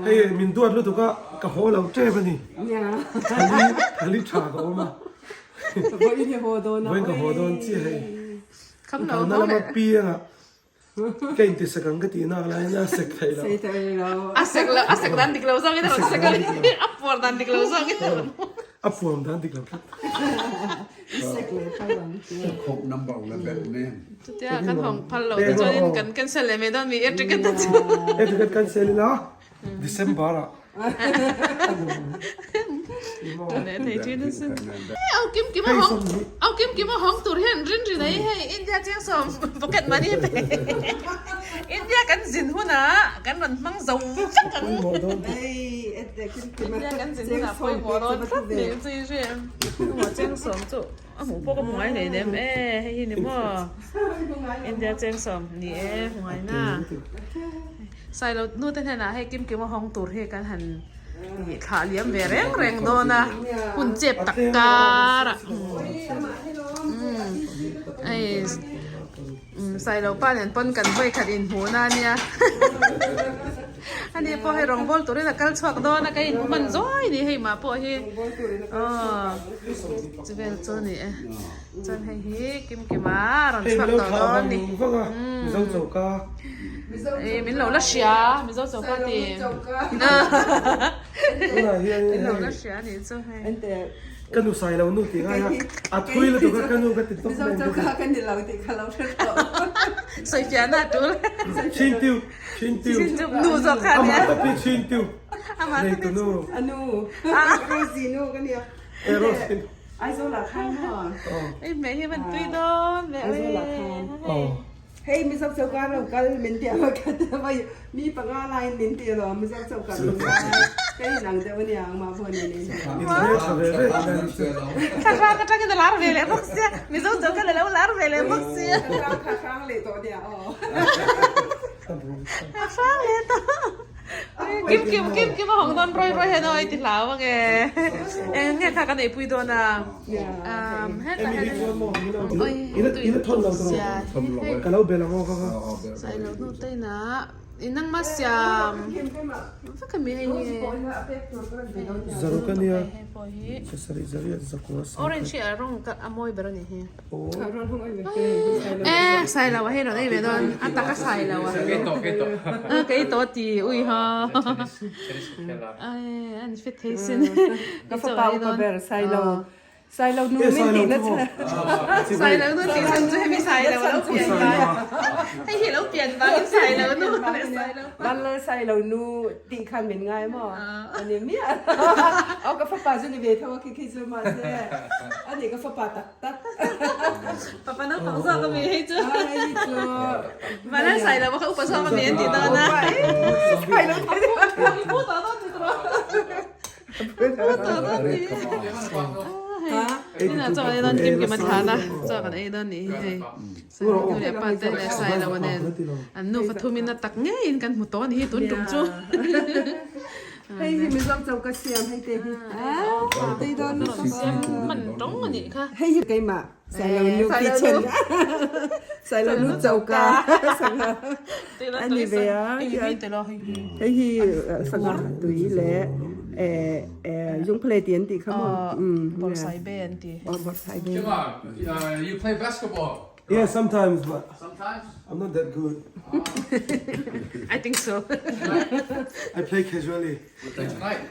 ให้มินตัวรู้ตัวก็กระโหเราเจ็บนี่ทางนี้ฉากออกมาเว้นกระโหโดนที่ให้คำนั้นเรามาเปียงอ่ะแกอินติสกังก็ตีน่าอะไรน่าเสกไทยเราasek dan di kelausan itu sekali upward dan di kelausan itu upward dan di kelausan kok number lah Batman dia kan hong palau jadi kan cancel ya medan mi etiket cancel lah Desember ahเอากิมมาห้องตัวเห็นรินรีได้ให้อินเดียเจียงสมปกติมานี่ไปอินเดียกันสินหัวนะกันมันมังเจ้าจังกันอินเดียกันสินหัวนะไปหัวโดนครับนี่จีเรียหัวเจียงสมจู่หัวพวกก็หวยเลยเนี่ยให้ยินนี่มั้งอินเดียเจียงสมนี่หวยน่ะใส่เรานู่นแต่ไหนให้กิมมาห้องตัวให้กันหันขาเลี้ยงแรงโดนนะหุ่นเจ็บตะการะไอใส่เราป้าเนี่ยปนกันไว้ขัดอินหูน่าเนี่ยอันนี้พอให้รองบอลตัวนี้ตะการชวกโดนนะก็อินหูมันจ้อยนี่ให้มาพอให้จะเป็นตัวนี้จะให้กิมมาเราชวกตัวโดนนี่mình lâu lắm xía mình dâu dâu cá thì mình lâu lắm xía thì dâu hay cái nụ xài lâu nụ thì ngay à thui là tụi cái nụ cái tịt tóc mình dâu cá cái gì lâu thì khá lâu rất sợi phía nào chú chín tiêu nụ dâu cá nè à mà chín tiêu này tụi nụ Rosie nụ cái gì Rosie ai dâu là khăn hả mẹ thì mình tùy đó mẹ ai dâu là khăn hey mình sắp sửa rồi cái mình tiệt rồi cái bây mi bằng nga lại mình tiệt rồi mình sắp sửa rồi cái nàng cho mình yang mà phần này cái cái đó về lại bác sĩ mình sắp sửa cái lá về lại bác sĩ khang lại tổ địa khang lại tổ Kim hong don roi he noi ti lao wa nge nghe kha ka nei pui don na hết là ôi ina thon lo rồi cái lâu bê là ngon không sai lo no tây na inang masyam fa kami hay zaru kan ya sesari zari zakuas orange arong ka amoy bero ni he oh sai la wa he ro nei be don ataka sai la wa cái to ti ui ha ai anh fit thấy xin cái phải bao cái bè sai lâu nuôi mình tí nữa chứ sai lâu nuôi tí xong rồi mới sai lâu lâu tiền vào hay hiểu lâu tiền vào cái sai lâu nuôi đang lơ sai lâu nuôi tí khăn mình ngay mà anh em biết cái phải bao nhiêu về thôi khi xưa mà thế anh ấy cái phải bao tắt papa nó phóng ra cái gì hết chứ mà nó sai lâu mà không phải sao mà miễn thì đó na sai lâu thế bố tao đó thìนี่นะจอยตอนกิมมันทานนะจอยกันไอ้ตอนนี้เฮ้ยดูเดี๋ยวป้าเต้นเลยใส่แล้ววันนี้อันนู้นฟัดทุมินตักง่ายกันหมดตัวนี้ตุ้นจุ่มจุ่มให้มีซ้อมเจ้าก็เสียมให้เต้ตีโดนเสียมมันตรงอันนี้ค่ะให้หยิบไก่หมาใส่เราลูกกิเชนใส่เราลูกเจ้ากาอันนี้เบียให้ฮีสังกัดตุยและdùng play tiền thì không ball side band thì ball side band you play basketball yeah sometimes but I'm not that good I think so I play casually tonight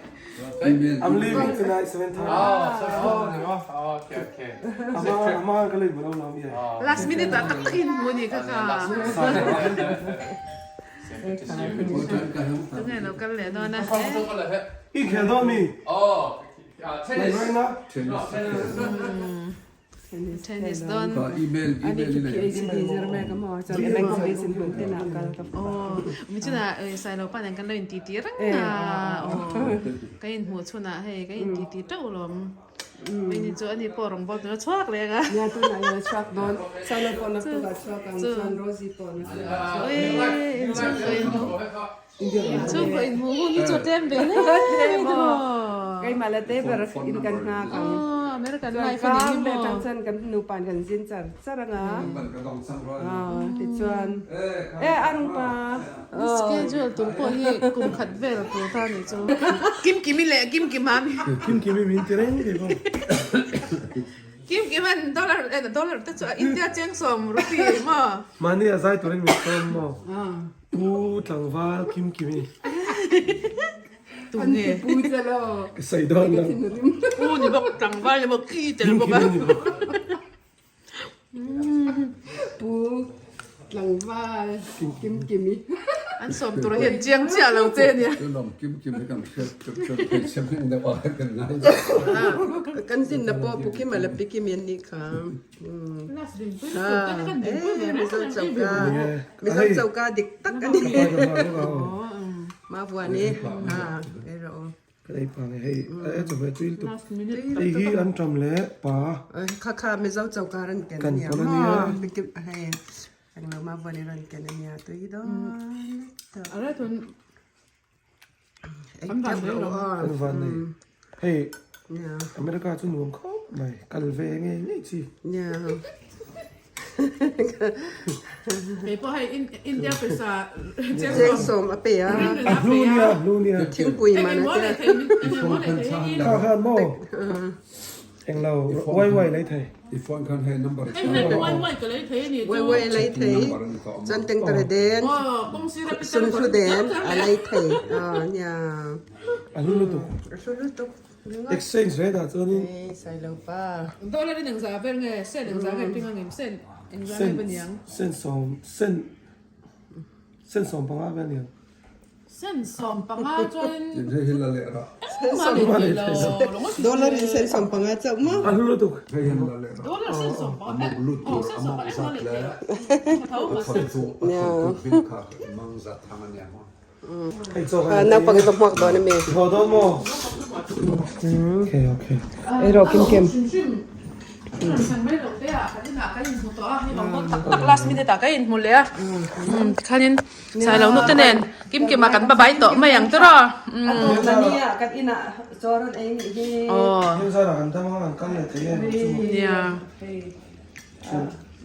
I'm leaving tonight 7 times okay I'm not gonna leave without yeah last minute tak takin mo ni kaka Tengah lo kan le no na he can do me tennis tennis don email anh ấy chụp PhD rồi mà cái mỏ cho nên anh sẽ xin hướng thế nào cả mình chỉ là sai lo pa kan lo in ti ti rang na cái in hu chuna he cái in ti ti tau lom mình cho anh ấy bỏ rong bol nó choak le ga nhà tôi này là choak don sau đó còn nó tôi là choak càng choak Rosie còn ôi choak ko in hu ni cho tem be le cái mà là tế bờ in căn nga càng อเมริกัน ส่ว ไล น ฟ์ ก็ นี่ แม่ บ่ จังสันกันหนูปานกันสินจันซะละงะ มันก็ต้องสั่งร้อย ติดชวนอันปา สเกจตัวพวกนี้กลุ่มขัดเวลตัวท่านนี่จ้ะกิมมิเลยกิมมามี Kimkim'nไม่มีที่ไหนเดี๋ยว กิมมันดอลลาร์ดอลลาร์แต่จ้ะอินเดียเจียงสมรูปีมา มาเนี่ยใส่ตัวนี้มีต้นมั้งปูตังวาลKimkim'nตัวนี้ ปูจะแล้ว ใส่ดอนแล้ว ปูนี่บอกจังว่าอย่าบอกขี้จะบอก Kimkim'n นี่บอก ปูหลังว่ากิมมิ อันสมตัวเห็นเจียงเจียเราเจเนี่ย คือลมกิมไม่ต้องเชื่อเชื่อเดี๋ยวว่ากันไง กันสินนะปอปุกิมาละปิกิมีนี่ค่ะไม่ต้องเจ้ากาไม่ต้องเจ้ากาดิกตักอันนี้ ไปกันมาพวกเรา มาฟัวนี้ไอ้เรา ก็ได้ฟังให้จะไปตุยตุไอ้ที่อันทำแล้วป่า ข้าไม่ต้องเจ้าการันกันเนี่ยปิกิให้เรามาฟัวนี้รันกันเนี่ยตัวอีดอน อะไรทุน ไอ้แก้วเรา อันวันนี้เฮ้ย เนี่ย อเมริกาจะหนุ่มเขาไม่กันเวงไงนี่สิ เนี่ย เฮ้ยพอให้อินเดียเป็นซาเจียง เจ๊ง ส ส ม มอเปีย ลูเนี่ย ทิ้งปุยมานะ ว่า เจ้า อะไร ข้าวข้าวโม่เองเราไว้เลยไทย อีฟอนคันให้นัมเบอร์ ไอ้เรื่องวันก็เลยเทนี่ ไว้อะไรเทจันเต็งตระเดน ว่า公司的 สุนทรเดนอะไรเทเนี่ย อันนี้รู้ตัว สุรุตุ exchange rate อ่ะตัวนี้ ใส่ลงป้า ดอลลาร์หนึ่งสาเป็นไงเส้นหนึ่งสาเป็นพิงเงินเส้นเองจะ เส้น เป็นยัง เส้นสองเส้นสองปังอาเป็นยัง เส้นสองปังอาจน ยินดีที่ละเละละ มาเลยเรา ดอลลาร์เซนสองปังอาจังมั้ง อันนี้รู้ตัว ให้เห็นละเละละ ดอลลาร์เส้นสองปังอาโอ้เส้นสองปังอาเลยเท่ากับ คนสูงบินขามังจัดทำมันอย่างว่า ให้โซ่กัน นับปังตบหมวกดอนเมย์ พอโดนโม่โอเคโอเค ไอ้เรากินเค็ม last minute ตาก็ยินหมดเลยคันนี้ใส่เรานุกตะเนนกิมมากันบะใบต่อมาอย่างตัวตอนนี้กันอินะจอร์นเองที่ อ๋อ ยังใส่หลังทำงานกันเลยที่ เนี่ย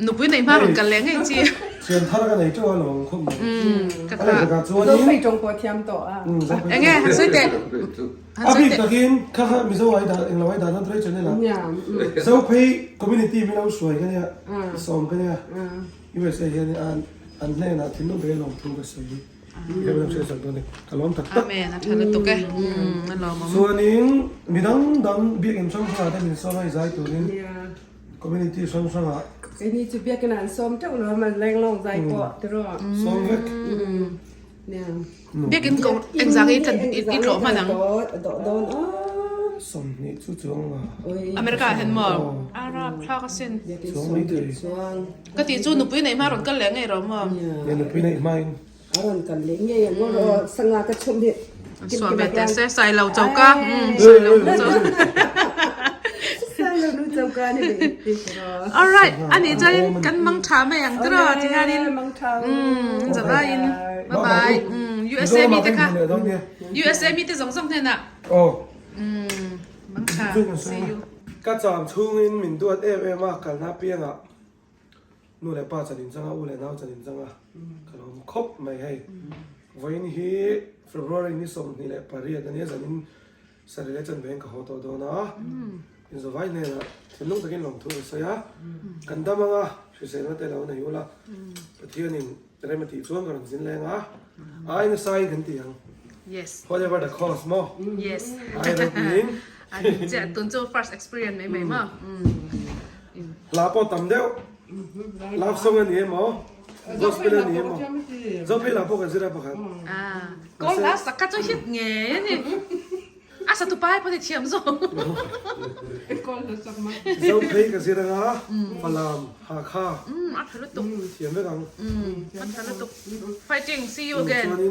หนูพูดในภาพกันแรงไงจี เชียนท่ากันไหนจ้าหลงคุ้ม กัน อะไรกับจ้า เรา นี้ ไปจงปวดเทียมต่อเอ้ไงฮันซุยเตะ อ่ะพี่ตะกินข้ามีโซ่ไว้ด่าเองเราไว้ด่านั่นด้วยจนนี่ละ เนี่ย โซ่พี่คอมมูนิตี้ไม่เราสวยกันเนี่ยสมกันเนี่ย USA เนี่ยอันแน่นะที่นู้นไปลงทุนกันสิเดี๋ยวเราเชื่อสักตัวนึงถล่มตัก อาเมนนะเธอตุกแกนั่นรอมา ส่วนนี้มีดังเบียงช่องฟ้าได้มีโซ่ไว้ใจตัวนี้คอมมูนิตี้ช่องอ่ะ ไอ้นี่จะเบียกันนั้นส้มเจ้าเรามันแรงลงใจปวดตลอด สมเล็ก เนี่ย เบียกินกับเอ็งซังอีโตมานัง โดนอ๋อ สมนี่จู่จงอ่ะ อเมริกาเห็นมั้งอาหรับคลากันสิน สมไม่ดี ช่วง ก็ตีจูหนูพูดในภาพกันแรงไงเรามั้ง เนี่ยนึกพี่ไหนไม่ อารมณ์กันเลี้ยงเงี้ยว่าเราสังกะชมเด็ด ส่วนเบตเตสใส่เราเจ้าก้าใส่เราเจ้า ใช่เราดูเจ้ากันนี่ alright อันนี้จะกันมังชาไม่อย่างตลอดที่งานนี้ มังทาง จะได้ยินบ๊ายบายUSA มีแต่ค่ะ เนี่ย USA มีแต่สองเท่านั้น โอ้ มังชา see you ก็จำทุ่งอินมินตัวเอมากกันนะเปียงอ่ะนู่นแหละป้าจะดินจังอ่ะอูเลยน้าจะดินจังอ่ะขนมครบไม่ให้วันนี้ February นี่ส่งนี่แหละปารีสอันนี้จะดินสารเลจันเบงกับฮอตโดนะอินสบายเนี่ยนะถึงลุงตะกินลงทุนเสียกันดามังอ่ะช่วยเสนอแต่เราในยุละประเทศนี้จะได้มาตีส่วนกันสินแรงอ่ะไอ้เนี่ยใส่กันเตียง yes whatever the cost more yes ไอ้เราบิน อันนี้จะตุนโจ first experience ไหมมั้ง ลาปอตำเดียวลาฟส่งอันนี้มั้งก็สเปนอันนี้มั้งจะไปลาปอกันสิได้ปะครับ ก็ลาสักกัดจะหิดเงี้ยนี่อาสัตุป้ายพอดีเทียมส่ง จะไปกันสิได้นะพลามหาข้า อัดทะลุตุก เทียมไม่กัง อัดทะลุตุก fighting see you again ส่วนนี้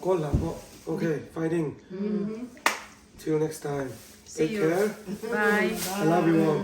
ก็ลาปอโอเค fighting till next time take care bye I love you all